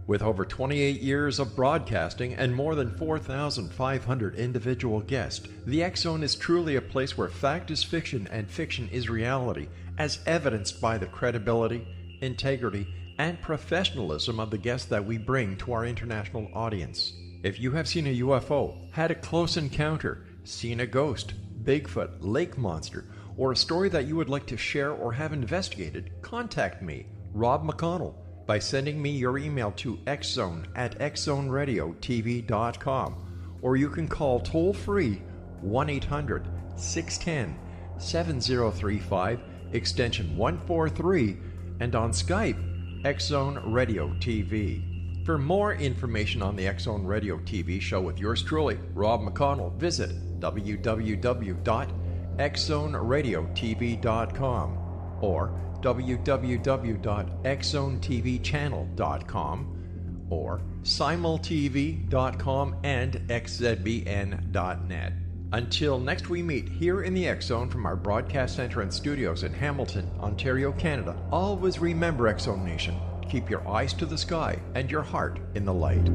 With over 28 years of broadcasting and more than 4,500 individual guests, the X Zone is truly a place where fact is fiction and fiction is reality, as evidenced by the credibility, integrity, and professionalism of the guests that we bring to our international audience. If you have seen a UFO, had a close encounter, seen a ghost, Bigfoot, lake monster, or a story that you would like to share or have investigated, contact me, Rob McConnell, by sending me your email to xzone@xzoneradiotv.com, or you can call toll-free 1-800-610-7035, extension 143, and on Skype, X Zone Radio TV. For more information on the X Zone Radio TV show with yours truly, Rob McConnell, visit www.xzoneradiotv.com or www.xzonetvchannel.com or simultv.com and xzbn.net. Until next we meet here in the X Zone from our broadcast center and studios in Hamilton, Ontario, Canada, always remember, X Zone Nation, keep your eyes to the sky and your heart in the light.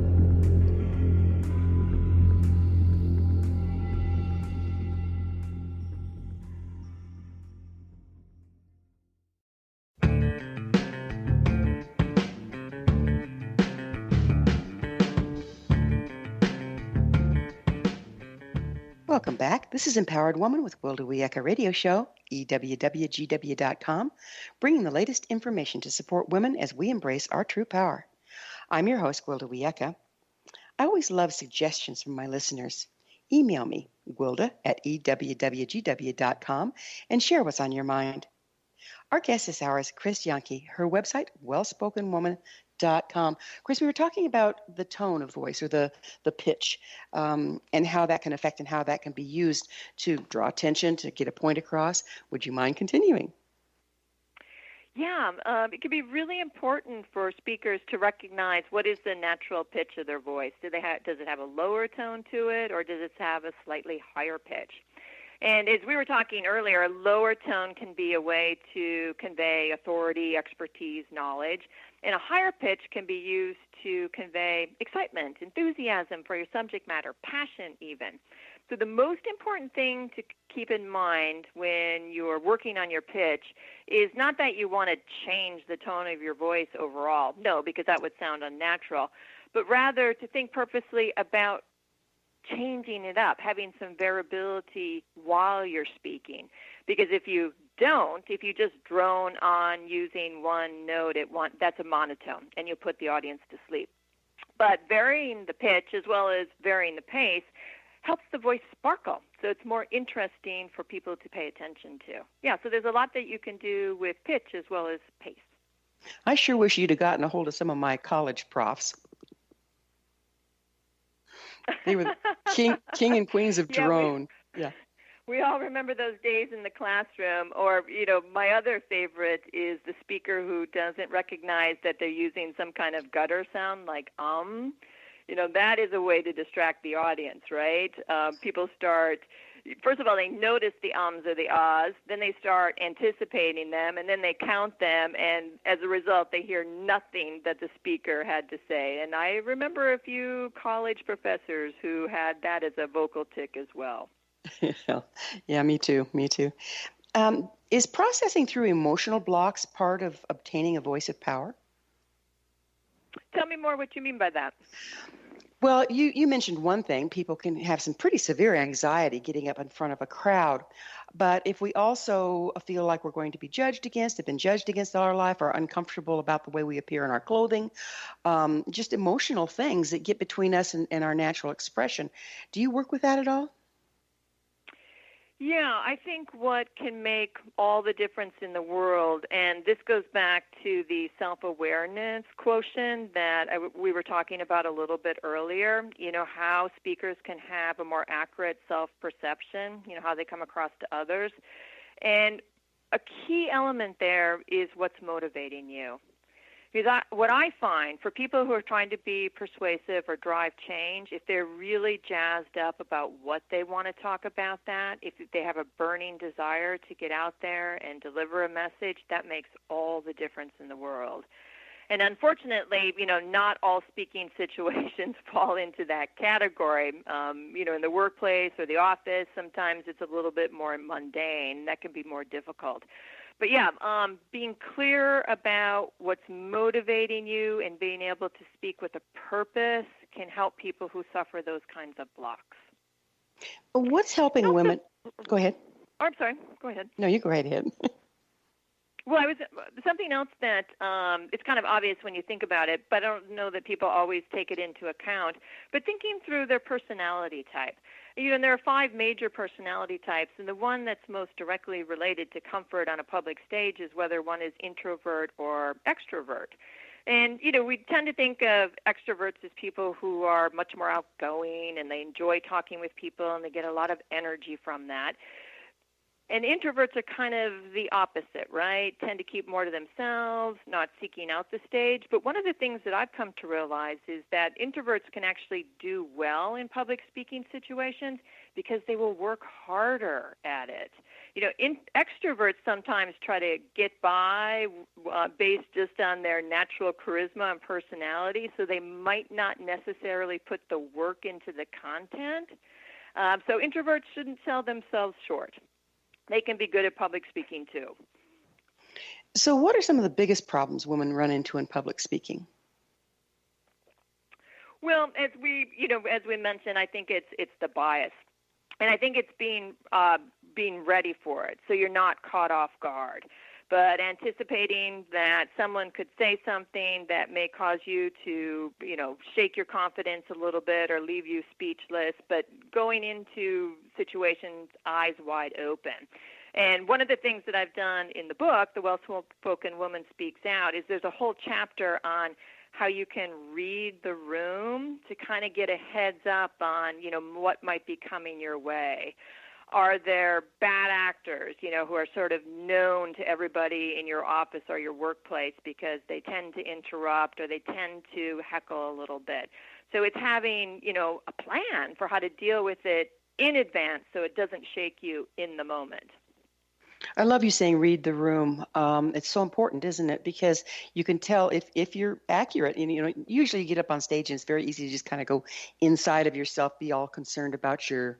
Welcome back. This is Empowered Woman with Gwilda Wiyaka Radio Show, EWWGW.com, bringing the latest information to support women as we embrace our true power. I'm your host, Gwilda Wiyaka. I always love suggestions from my listeners. Email me, Gwilda at EWWGW.com, and share what's on your mind. Our guest this hour is Chris Jahnke. Her website, wellspokenwoman.com. Chris, we were talking about the tone of voice or the pitch and how that can affect and how that can be used to draw attention, to get a point across. Would you mind continuing? Yeah, it can be really important for speakers to recognize what is the natural pitch of their voice. Does it have a lower tone to it, or does it have a slightly higher pitch? And as we were talking earlier, a lower tone can be a way to convey authority, expertise, knowledge, and a higher pitch can be used to convey excitement, enthusiasm for your subject matter, passion even. So the most important thing to keep in mind when you're working on your pitch is not that you want to change the tone of your voice overall, no, because that would sound unnatural, but rather to think purposely about changing it up, having some variability while you're speaking. Because if you just drone on using one note at one, that's a monotone, and you put the audience to sleep. But varying the pitch as well as varying the pace helps the voice sparkle, so it's more interesting for people to pay attention to. Yeah, so there's a lot that you can do with pitch as well as pace. I sure wish you'd have gotten a hold of some of my college profs. They were the king and queens of drone. We all remember those days in the classroom, or, my other favorite is the speaker who doesn't recognize that they're using some kind of gutter sound like that is a way to distract the audience, right? People start, first of all, they notice the ums or the ahs, then they start anticipating them, and then they count them, and as a result, they hear nothing that the speaker had to say. And I remember a few college professors who had that as a vocal tic as well. Yeah, me too. Is processing through emotional blocks part of obtaining a voice of power? Tell me more what you mean by that. Well, you mentioned one thing. People can have some pretty severe anxiety getting up in front of a crowd. But if we also feel like we're going to be judged against, have been judged against all our life, are uncomfortable about the way we appear in our clothing, just emotional things that get between us and our natural expression. Do you work with that at all? Yeah, I think what can make all the difference in the world, and this goes back to the self-awareness quotient that we were talking about a little bit earlier, how speakers can have a more accurate self-perception, how they come across to others. And a key element there is what's motivating you. Because what I find for people who are trying to be persuasive or drive change, if they're really jazzed up about what they want to talk about if they have a burning desire to get out there and deliver a message, that makes all the difference in the world. And unfortunately, not all speaking situations fall into that category. In the workplace or the office, sometimes it's a little bit more mundane. That can be more difficult. But yeah, being clear about what's motivating you and being able to speak with a purpose can help people who suffer those kinds of blocks. What's helping women? Go ahead. Oh, I'm sorry. Go ahead. No, you go right ahead. Well, something else that it's kind of obvious when you think about it, but I don't know that people always take it into account. But thinking through their personality type. And there are 5 major personality types, and the one that's most directly related to comfort on a public stage is whether one is introvert or extrovert. And, we tend to think of extroverts as people who are much more outgoing and they enjoy talking with people and they get a lot of energy from that. And introverts are kind of the opposite, right? Tend to keep more to themselves, not seeking out the stage. But one of the things that I've come to realize is that introverts can actually do well in public speaking situations because they will work harder at it. Extroverts sometimes try to get by based just on their natural charisma and personality, so they might not necessarily put the work into the content. So introverts shouldn't sell themselves short. They can be good at public speaking too. So what are some of the biggest problems women run into in public speaking? Well, as we mentioned, I think it's the bias. And I think it's being ready for it, so you're not caught off guard. But anticipating that someone could say something that may cause you to, shake your confidence a little bit or leave you speechless, but going into situations eyes wide open. And one of the things that I've done in the book, The Well-Spoken Woman Speaks Out, is there's a whole chapter on how you can read the room to kind of get a heads up on, what might be coming your way. Are there bad actors, who are sort of known to everybody in your office or your workplace because they tend to interrupt or they tend to heckle a little bit? So it's having, a plan for how to deal with it in advance so it doesn't shake you in the moment. I love you saying read the room. It's so important, isn't it? Because you can tell if you're accurate. Usually you get up on stage and it's very easy to just kind of go inside of yourself, be all concerned about your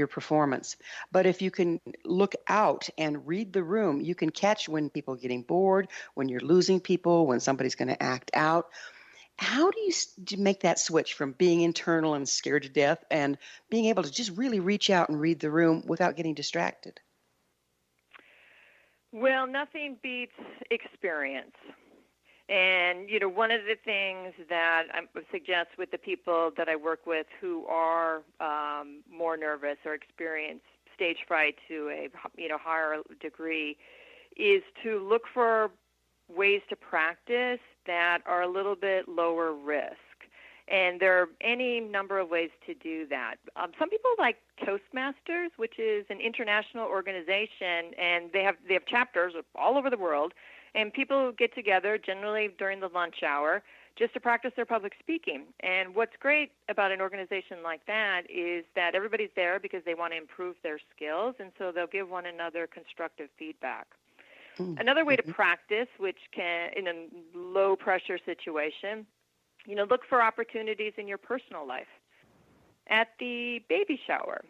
performance. But if you can look out and read the room, you can catch when people are getting bored, when you're losing people, when somebody's going to act out. How do you make that switch from being internal and scared to death and being able to just really reach out and read the room without getting distracted? Well, nothing beats experience. And, one of the things that I suggest with the people that I work with who are more nervous or experience stage fright to a, higher degree is to look for ways to practice that are a little bit lower risk. And there are any number of ways to do that. Some people like Toastmasters, which is an international organization, and they have chapters all over the world. And people get together, generally during the lunch hour, just to practice their public speaking. And what's great about an organization like that is that everybody's there because they want to improve their skills, and so they'll give one another constructive feedback. Another way to practice, which can, in a low-pressure situation, look for opportunities in your personal life. At the baby shower,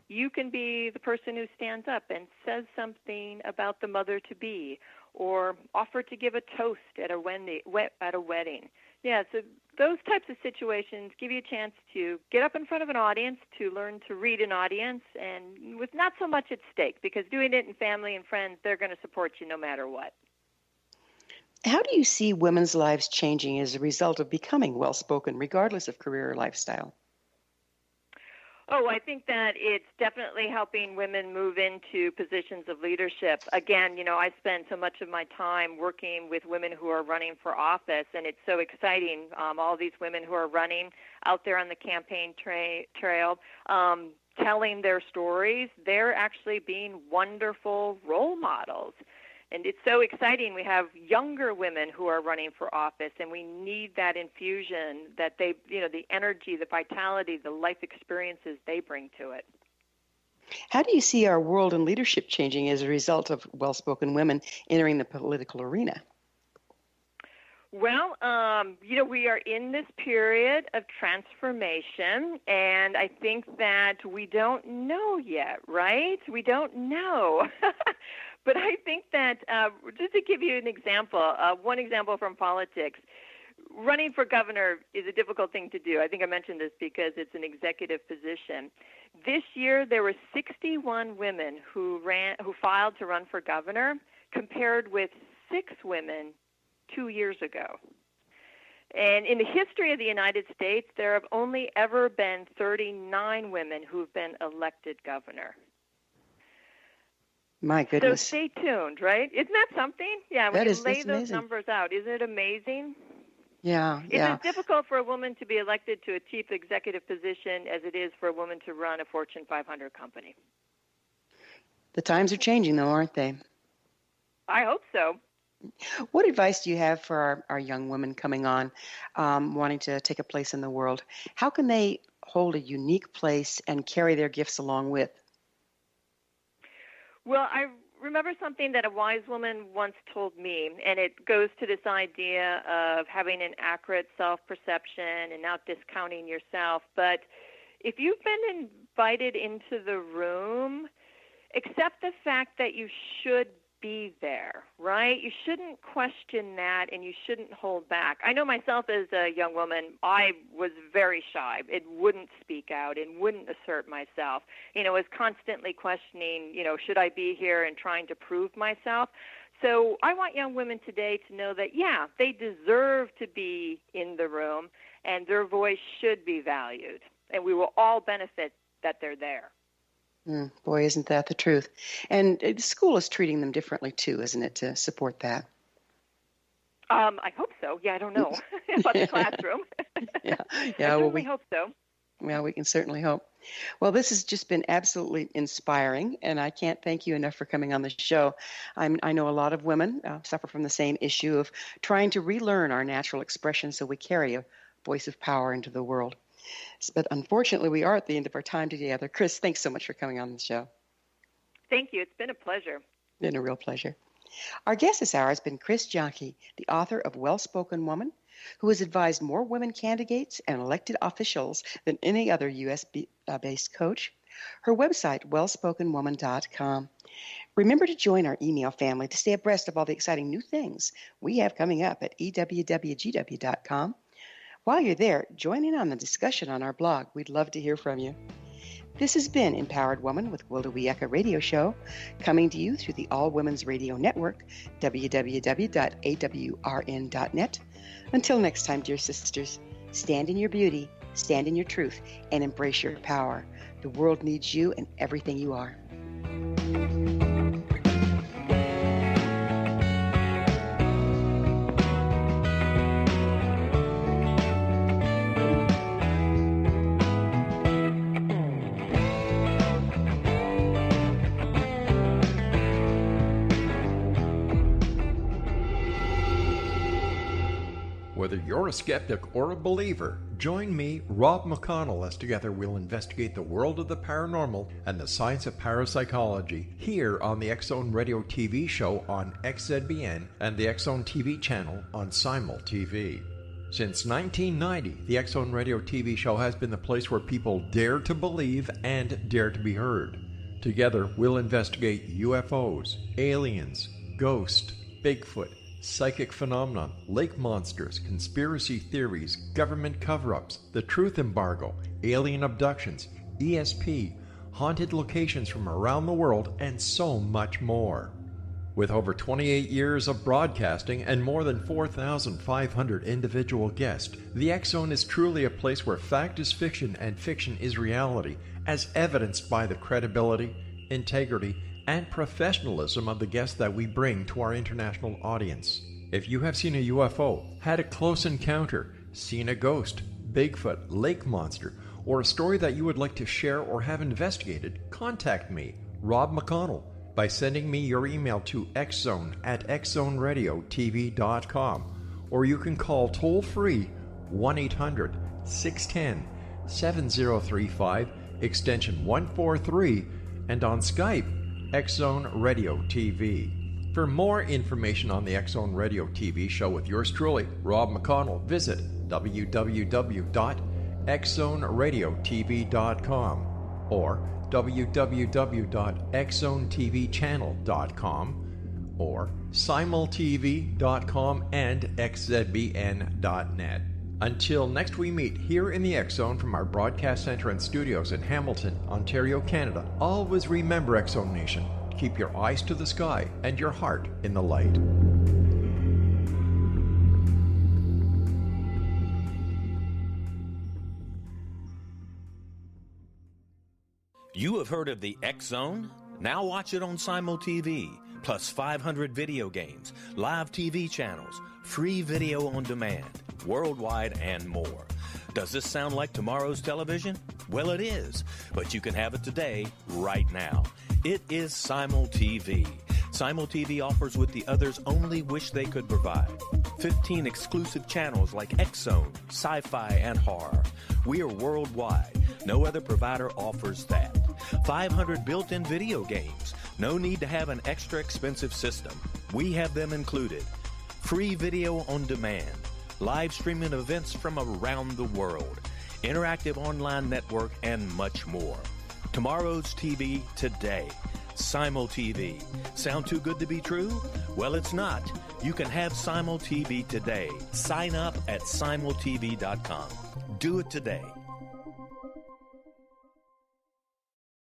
you can be the person who stands up and says something about the mother-to-be, or offer to give a toast at a wedding. Yeah, so those types of situations give you a chance to get up in front of an audience, to learn to read an audience, and with not so much at stake, because doing it in family and friends, they're going to support you no matter what. How do you see women's lives changing as a result of becoming well-spoken, regardless of career or lifestyle? Oh, I think that it's definitely helping women move into positions of leadership. Again, I spend so much of my time working with women who are running for office, and it's so exciting. All these women who are running out there on the campaign trail, telling their stories, they're actually being wonderful role models. And it's so exciting. We have younger women who are running for office, and we need that infusion that they, the energy, the vitality, the life experiences they bring to it. How do you see our world and leadership changing as a result of well-spoken women entering the political arena? Well, we are in this period of transformation, and I think that we don't know yet, right? We don't know. But I think that, just to give you an example, one example from politics, running for governor is a difficult thing to do. I think I mentioned this because it's an executive position. This year, there were 61 women who filed to run for governor, compared with 6 women 2 years ago. And in the history of the United States, there have only ever been 39 women who've been elected governor. My goodness. So stay tuned, right? Isn't that something? Yeah, when you lay those amazing. numbers out, isn't it amazing? Yeah, It's yeah. as difficult for a woman to be elected to a chief executive position as it is for a woman to run a Fortune 500 company. The times are changing, though, aren't they? I hope so. What advice do you have for our young women coming on, wanting to take a place in the world? How can they hold a unique place and carry their gifts along with? Well, I remember something that a wise woman once told me, and it goes to this idea of having an accurate self-perception and not discounting yourself. But if you've been invited into the room, accept the fact that you should be there, right? You shouldn't question that, and you shouldn't hold back. I know myself as a young woman, I was very shy. It wouldn't speak out and wouldn't assert myself. Was constantly questioning, should I be here, and trying to prove myself. So I want young women today to know that, yeah, they deserve to be in the room, and their voice should be valued, and we will all benefit that they're there. Boy, isn't that the truth. And the school is treating them differently, too, isn't it, to support that? I hope so. Yeah, I don't know about the classroom. Yeah. I certainly hope so. Well, we can certainly hope. Well, this has just been absolutely inspiring, and I can't thank you enough for coming on the show. I know a lot of women suffer from the same issue of trying to relearn our natural expression so we carry a voice of power into the world. But unfortunately, we are at the end of our time together. Chris, thanks so much for coming on the show. Thank you. It's been a pleasure. Been a real pleasure. Our guest this hour has been Chris Jahnke, the author of Well-Spoken Woman, who has advised more women candidates and elected officials than any other U.S.-based coach. Her website, wellspokenwoman.com. Remember to join our email family to stay abreast of all the exciting new things we have coming up at EWWGW.com. While you're there, join in on the discussion on our blog. We'd love to hear from you. This has been Empowered Woman with ELLE Radio Show, coming to you through the All Women's Radio Network, www.awrn.net. Until next time, dear sisters, stand in your beauty, stand in your truth, and embrace your power. The world needs you and everything you are. Whether you're a skeptic or a believer, join me, Rob McConnell, as together we'll investigate the world of the paranormal and the science of parapsychology here on the X-Zone Radio TV show on XZBN and the X-Zone TV channel on Simul TV. Since 1990, the X-Zone Radio TV show has been the place where people dare to believe and dare to be heard. Together, we'll investigate UFOs, aliens, ghosts, Bigfoot, psychic phenomenon, lake monsters, conspiracy theories, government cover-ups, the truth embargo, alien abductions, ESP, haunted locations from around the world, and so much more. With over 28 years of broadcasting and more than 4,500 individual guests, the X-Zone is truly a place where fact is fiction and fiction is reality, as evidenced by the credibility, integrity, and professionalism of the guests that we bring to our international audience. If you have seen a UFO, had a close encounter, seen a ghost, Bigfoot, lake monster, or a story that you would like to share or have investigated, contact me, Rob McConnell, by sending me your email to xzone@xzoneradiotv.com, or you can call toll-free 1-800-610-7035, extension 143, and on Skype, X-Zone Radio TV. For more information on the X-Zone Radio TV show with yours truly, Rob McConnell, visit www.xzoneradiotv.com or www.xzonetvchannel.com or simultv.com and xzbn.net. Until next we meet here in the X-Zone from our broadcast center and studios in Hamilton, Ontario, Canada, always remember, X-Zone Nation, keep your eyes to the sky and your heart in the light. You have heard of the X-Zone? Now watch it on Simul TV, plus 500 video games, live TV channels, free video on demand, worldwide, and more. Does this sound like tomorrow's television? Well, it is, but you can have it today, right now. It is Simul TV. Simul TV offers what the others only wish they could provide. 15 exclusive channels like X-Zone, Sci-Fi, and Horror. We are worldwide. No other provider offers that. 500 built-in video games. No need to have an extra expensive system. We have them included. Free video on demand. Live streaming events from around the world. Interactive online network, and much more. Tomorrow's TV today. Simul TV. Sound too good to be true? Well, it's not. You can have Simul TV today. Sign up at simultv.com. Do it today.